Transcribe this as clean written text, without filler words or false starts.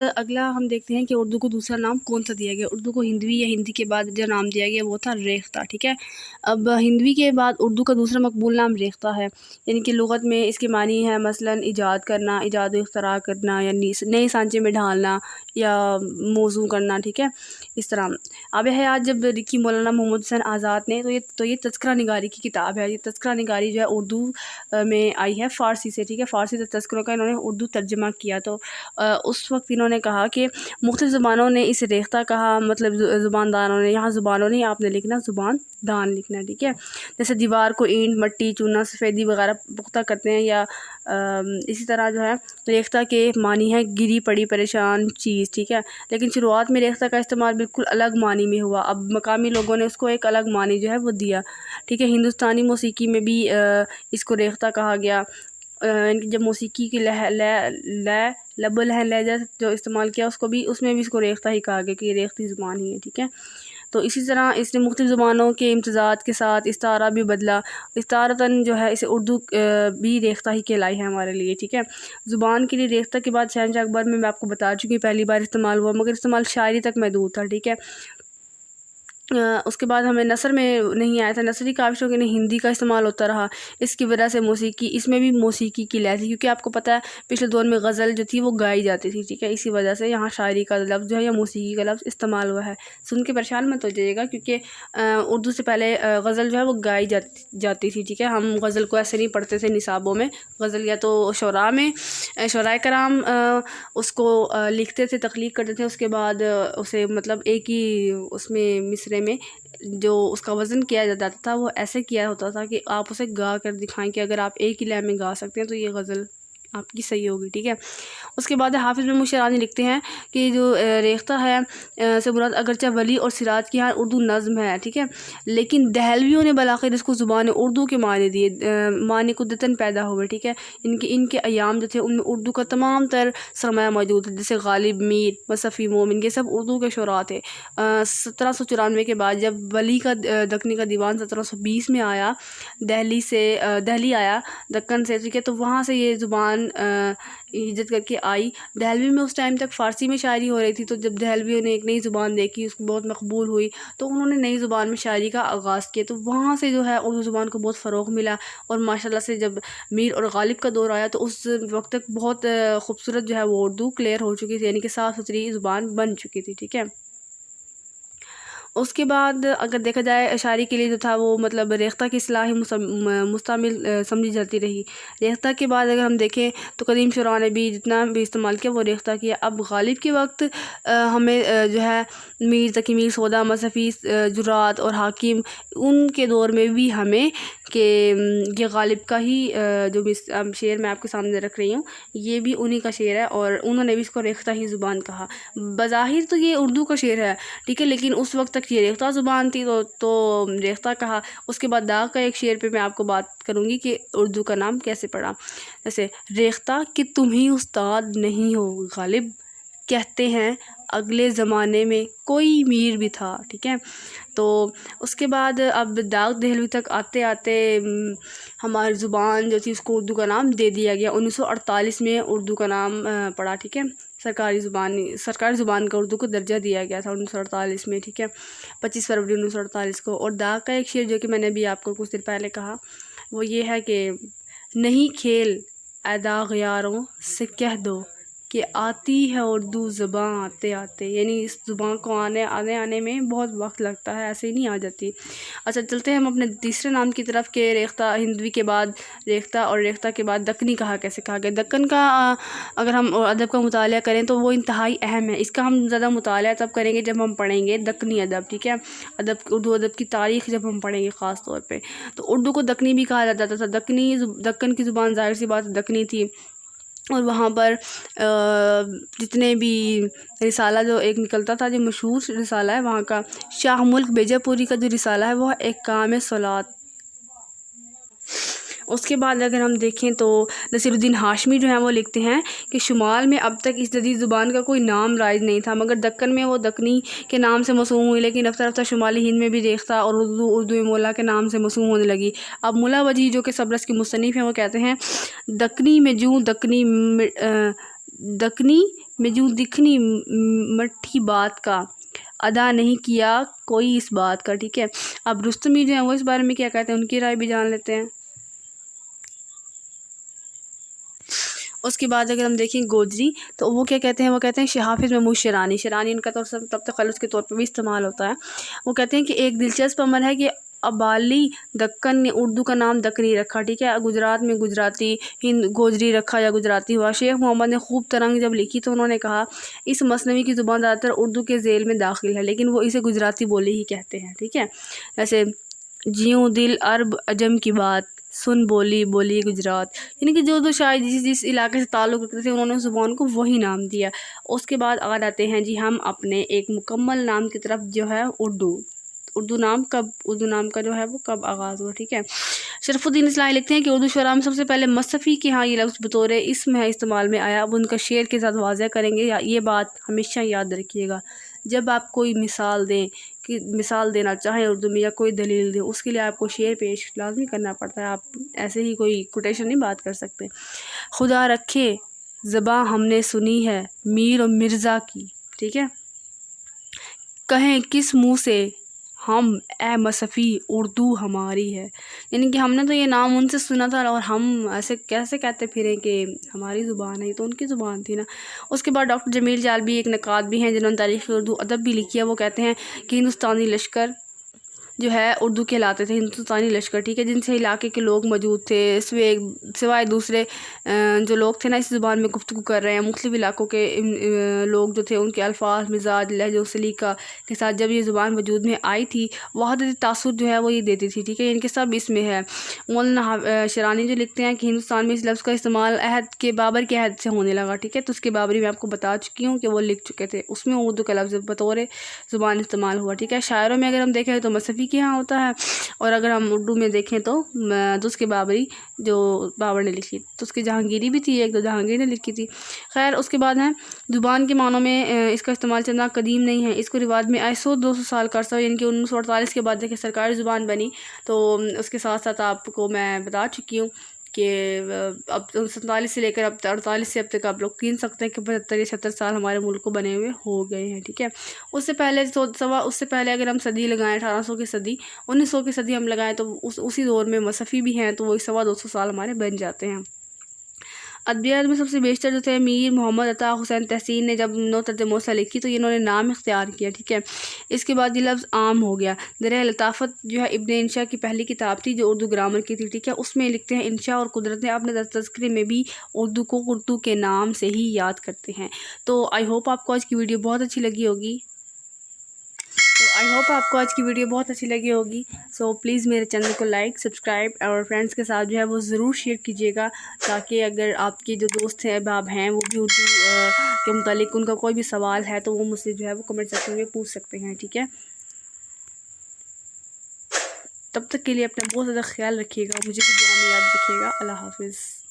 اگلا ہم دیکھتے ہیں کہ اردو کو دوسرا نام کون سا دیا گیا۔ اردو کو ہندوی یا ہندی کے بعد جو نام دیا گیا وہ تھا ریختہ، ٹھیک ہے۔ اب ہندوی کے بعد اردو کا دوسرا مقبول نام ریختہ ہے، یعنی کہ لغت میں اس کے معنی ہے مثلاً ایجاد کرنا، ایجاد و اختراع کرنا، یعنی نئے سانچے میں ڈھالنا یا موزوں کرنا، ٹھیک ہے۔ اس طرح آب حیات جب لکھی مولانا محمد حسین آزاد نے تو یہ تذکرہ نگاری کی کتاب ہے۔ یہ تذکرہ نگاری جو ہے اردو میں آئی ہے فارسی سے، ٹھیک ہے۔ فارسی سے تذکروں کا انہوں نے اردو ترجمہ کیا، تو اس وقت انہوں نے کہا کہ مختلف زبانوں نے اسے ریختہ کہا، مطلب زبان دانوں نے، یہاں زبانوں نے آپ نے لکھنا زبان دان لکھنا، ٹھیک ہے۔ جیسے دیوار کو اینٹ، مٹی، چونا، سفیدی وغیرہ پختہ کرتے ہیں، یا اسی طرح جو ہے ریختہ کے معنی ہے گری پڑی پریشان چیز، ٹھیک ہے۔ لیکن شروعات میں ریختہ کا استعمال بالکل الگ معنی میں ہوا، اب مقامی لوگوں نے اس کو ایک الگ معنی جو ہے وہ دیا، ٹھیک ہے۔ ہندوستانی موسیقی میں بھی اس کو ریختہ کہا گیا، جب موسیقی کی لب و لہن لہجہ جو استعمال کیا اس میں بھی اس کو ریختہ ہی کہا گیا کہ یہ ریختی زبان ہی ہے، ٹھیک ہے۔ تو اسی طرح اس نے مختلف زبانوں کے امتزاج کے ساتھ استعارہ بھی بدلا، استعارتاً جو ہے اسے اردو بھی ریختہ ہی کہلائی ہے ہمارے لیے، ٹھیک ہے۔ زبان کے لیے ریختہ کے بعد شہنشاہ اکبر میں آپ کو بتا چکی پہلی بار استعمال ہوا، مگر استعمال شاعری تک محدود تھا، ٹھیک ہے۔ اس کے بعد ہمیں نثر میں نہیں آیا تھا، نثری کاوشوں کے لیے ہندی کا استعمال ہوتا رہا، اس کی وجہ سے موسیقی، اس میں بھی موسیقی کی لہر تھی، کیونکہ آپ کو پتہ ہے پچھلے دور میں غزل جو تھی وہ گائی جاتی تھی، ٹھیک ہے۔ اسی وجہ سے یہاں شاعری کا لفظ جو ہے یا موسیقی کا لفظ استعمال ہوا ہے۔ سن کے پریشان مت ہو جائیے گا، کیونکہ اردو سے پہلے غزل جو ہے وہ گائی جاتی تھی، ٹھیک ہے۔ ہم غزل کو ایسے نہیں پڑھتے تھے نصابوں میں، غزل یا تو شعراء میں شعراء کرام اس کو لکھتے تھے، تخلیق کرتے تھے، اس کے بعد اسے مطلب ایک ہی اس میں مصرے میں جو اس کا وزن کیا جاتا تھا وہ ایسے کیا ہوتا تھا کہ آپ اسے گا کر دکھائیں کہ اگر آپ ایک ہی لے میں گا سکتے ہیں تو یہ غزل آپ کی صحیح ہوگی، ٹھیک ہے۔ اس کے بعد حافظ محمود شیرازی لکھتے ہیں کہ جو ریختہ ہے سے مراد اگرچہ ولی اور سراج کی یہاں اردو نظم ہے، ٹھیک ہے، لیکن دہلویوں نے بالآخر اس کو زبان اردو کے معنی دیے، معنی قدتاً پیدا ہوئے، ٹھیک ہے۔ ان کے ایام جو تھے ان میں اردو کا تمام تر سرمایہ موجود ہے، جیسے غالب، میر، مصفی، مومن، یہ سب اردو کے شعراء تھے۔ 1794 کے بعد جب ولی کا دکنی کا دیوان 1720 میں آیا، دہلی آیا دکن سے، ٹھیک ہے، تو وہاں سے یہ زبان ہجرت کر کے آئی۔ دہلوی میں اس ٹائم تک فارسی میں شاعری ہو رہی تھی، تو جب دہلویوں نے ایک نئی زبان دیکھی، اس کو بہت مقبول ہوئی، تو انہوں نے نئی زبان میں شاعری کا آغاز کیا، تو وہاں سے جو ہے اردو زبان کو بہت فروغ ملا، اور ماشاءاللہ سے جب میر اور غالب کا دور آیا تو اس وقت تک بہت خوبصورت جو ہے وہ اردو کلیئر ہو چکی تھی، یعنی کہ صاف ستھری زبان بن چکی تھی، ٹھیک ہے۔ اس کے بعد اگر دیکھا جائے شاعری کے لیے جو تھا وہ مطلب ریختہ کی اصطلاح مستعمل سمجھی جاتی رہی۔ ریختہ کے بعد اگر ہم دیکھیں تو قدیم شعراء نے بھی جتنا بھی استعمال کیا وہ ریختہ کیا۔ اب غالب کے وقت ہمیں جو ہے میر تقی، میر سودا، مصفی، جرات اور حاکم، ان کے دور میں بھی ہمیں کہ یہ غالب کا ہی جو شعر میں آپ کے سامنے رکھ رہی ہوں یہ بھی انہی کا شعر ہے، اور انہوں نے بھی اس کو ریختہ ہی زبان کہا۔ بظاہر تو یہ اردو کا شعر ہے، ٹھیک ہے، لیکن اس وقت تک یہ ریختہ زبان تھی تو ریختہ کہا۔ اس کے بعد داغ کا ایک شعر پہ میں آپ کو بات کروں گی کہ اردو کا نام کیسے پڑا، جیسے ریختہ کہ تم ہی استاد نہیں ہو غالب، کہتے ہیں اگلے زمانے میں کوئی میر بھی تھا، ٹھیک ہے۔ تو اس کے بعد اب داغ دہلوی تک آتے آتے ہماری زبان جو تھی اس کو اردو کا نام دے دیا گیا۔ 1948 میں اردو کا نام پڑا، ٹھیک ہے، سرکاری زبان کا اردو کو درجہ دیا گیا تھا 1948 میں، ٹھیک ہے، 25 فروری 1948 کو۔ اور داغ کا ایک شعر جو کہ میں نے بھی آپ کو کچھ دیر پہلے کہا وہ یہ ہے کہ نہیں کھیل اے داغ یاروں سے کہہ دو کہ آتی ہے اردو زباں آتے آتے، یعنی اس زبان کو آنے میں بہت وقت لگتا ہے، ایسے ہی نہیں آ جاتی۔ اچھا چلتے ہیں ہم اپنے تیسرے نام کی طرف کہ ریختہ ہندوی کے بعد ریختہ، اور ریختہ کے بعد دکنی کیسے کہا گیا۔ دکن کا اگر ہم ادب کا مطالعہ کریں تو وہ انتہائی اہم ہے، اس کا ہم زیادہ مطالعہ تب کریں گے جب ہم پڑھیں گے دکنی ادب، ٹھیک ہے، اردو ادب کی تاریخ جب ہم پڑھیں گے خاص طور پہ، تو اردو کو دکنی بھی کہا جاتا تھا۔ دکن کی زبان ظاہر سی بات دکنی تھی، اور وہاں پر جتنے بھی رسالہ جو ایک نکلتا تھا، جو مشہور رسالہ ہے وہاں کا شاہ ملک بیجا پوری کا جو رسالہ ہے وہ ایک کام صلات۔ اس کے بعد اگر ہم دیکھیں تو نصیر الدین ہاشمی جو ہیں وہ لکھتے ہیں کہ شمال میں اب تک اس جدید زبان کا کوئی نام رائج نہیں تھا، مگر دکن میں وہ دکنی کے نام سے موسوم ہوئی، لیکن رفتہ رفتہ شمالی ہند میں بھی ریختہ اور اردو مولا کے نام سے موسوم ہونے لگی۔ اب ملا وجیح جو کہ سبرس کی مصنف ہیں وہ کہتے ہیں دکنی میں جوں دکنی میں جو دکھنی مٹھی بات کا، ادا نہیں کیا کوئی اس بات کا، ٹھیک ہے۔ اب رستمی جو ہیں وہ اس بارے میں کیا کہتے ہیں، ان کی رائے بھی جان لیتے ہیں۔ اس کے بعد اگر ہم دیکھیں گوجری تو وہ کیا کہتے ہیں، وہ کہتے ہیں حافظ محمود شیرانی ان کا تب تخلص کے طور پر بھی استعمال ہوتا ہے۔ وہ کہتے ہیں کہ ایک دلچسپ عمل ہے کہ ابالی دکن نے اردو کا نام دکنی رکھا، ٹھیک ہے۔ گجرات میں گجراتی، ہند گوجری رکھا یا گجراتی ہوا۔ شیخ محمد نے خوب ترنگ جب لکھی تو انہوں نے کہا اس مثنوی کی زبان زیادہ تر اردو کے ذیل میں داخل ہے، لیکن وہ اسے گجراتی بولی ہی کہتے ہیں، ٹھیک ہے۔ جیسے جیوں دل عرب عجم کی بات، سن بولی بولی گجرات، یعنی کہ جو شاید جس علاقے سے تعلق رکھتے تھے انہوں نے زبان کو وہی نام دیا۔ اس کے بعد آ جاتے ہیں جی ہم اپنے ایک مکمل نام کی طرف، جو ہے اردو نام کا جو ہے وہ کب آغاز ہوا، ٹھیک ہے۔ شرف الدین اصلاحی لکھتے ہیں کہ اردو شعراء میں سب سے پہلے مصطفی کے ہاں یہ لفظ بطور اسم ہے استعمال میں آیا۔ اب ان کا شعر کے ساتھ واضح کریں گے، یہ بات ہمیشہ یاد رکھیے گا جب آپ کوئی مثال دینا چاہیں اردو میں یا کوئی دلیل دیں، اس کے لیے آپ کو شعر پیش لازمی کرنا پڑتا ہے، آپ ایسے ہی کوئی کوٹیشن نہیں بات کر سکتے۔ خدا رکھے زباں ہم نے سنی ہے میر و مرزا کی، ٹھیک ہے، کہیں کس منہ سے ہم اے مصفی اردو ہماری ہے، یعنی کہ ہم نے تو یہ نام ان سے سنا تھا اور ہم ایسے کیسے کہتے پھریں کہ ہماری زبان ہے، یہ تو ان کی زبان تھی نا۔ اس کے بعد ڈاکٹر جمیل جالبی ایک نقاد بھی ہیں جنہوں نے تاریخ اردو ادب بھی لکھی ہے، وہ کہتے ہیں کہ ہندوستانی لشکر جو ہے اردو کہلاتے تھے، ہندوستانی لشکر، ٹھیک ہے، جن سے علاقے کے لوگ موجود تھے سوائے دوسرے جو لوگ تھے نا اس زبان میں گفتگو کر رہے ہیں، مختلف علاقوں کے لوگ جو تھے ان کے الفاظ، مزاج، لہجہ و سلیقہ کے ساتھ جب یہ زبان وجود میں آئی تھی وحدت تاثر جو ہے وہ یہ دیتی تھی، ٹھیک ہے، ان کے سب اس میں ہے۔ مولانا شیرانی جو لکھتے ہیں کہ ہندوستان میں اس لفظ کا استعمال بابر کے عہد سے ہونے لگا، ٹھیک ہے، تو اس کے بابری میں آپ کو بتا چکی ہوں کہ وہ لکھ چکے تھے، اس میں اردو کا لفظ بطور زبان استعمال ہوا، ٹھیک ہے۔ شاعروں میں اگر ہم دیکھیں تو مصفی کے ہاں ہوتا ہے، اور اگر ہم اردو میں دیکھیں تو اس کے بابری جو بابر نے لکھی، تو اس کی جہانگیری بھی تھی، ایک دو جہانگیر نے لکھی تھی۔ خیر اس کے بعد ہے زبان کے معنوں میں اس کا استعمال چندہ قدیم نہیں ہے، اس کو رواج میں آئے 100-200 سال کا عرصہ، یعنی کہ 1948 کے بعد دیکھیں سرکاری زبان بنی، تو اس کے ساتھ ساتھ آپ کو میں بتا چکی ہوں کہ اب 47 سے لے کر اب 48 سے اب تک آپ لوگ گن سکتے ہیں کہ 75 یا 76 سال ہمارے ملک کو بنے ہوئے ہو گئے ہیں، ٹھیک ہے۔ اس سے پہلے اگر ہم صدی لگائیں 1800 کی صدی، 1900 کی صدی ہم لگائیں تو اسی دور میں مصفی بھی ہیں، تو وہ 250 سال ہمارے بن جاتے ہیں۔ ادبیات میں سب سے بیشتر جو تھے میر محمد عطا حسین تحسین نے جب نوطرز موسیٰ لکھی تو انہوں نے نام اختیار کیا، ٹھیک ہے۔ اس کے بعد یہ لفظ عام ہو گیا۔ درہ لطافت جو ہے ابن انشا کی پہلی کتاب تھی جو اردو گرامر کی تھی، ٹھیک ہے، اس میں لکھتے ہیں انشا اور قدرت نے اپنے تذکرے میں بھی اردو کو اردو کے نام سے ہی یاد کرتے ہیں۔ تو آئی ہوپ آپ کو آج کی ویڈیو بہت اچھی لگی ہوگی، سو پلیز میرے چینل کو لائک، سبسکرائب اور فرینڈس کے ساتھ جو ہے وہ ضرور شیئر کیجیے گا، تاکہ اگر آپ کے جو دوست ہیں احباب ہیں وہ بھی اردو کے متعلق ان کا کوئی بھی سوال ہے تو وہ مجھ سے جو ہے وہ کمنٹ سیکشن میں پوچھ سکتے ہیں، ٹھیک ہے۔ تب تک کے لیے اپنا بہت زیادہ خیال رکھیے گا، مجھے بھی دعا میں یاد رکھیے گا۔ اللہ حافظ۔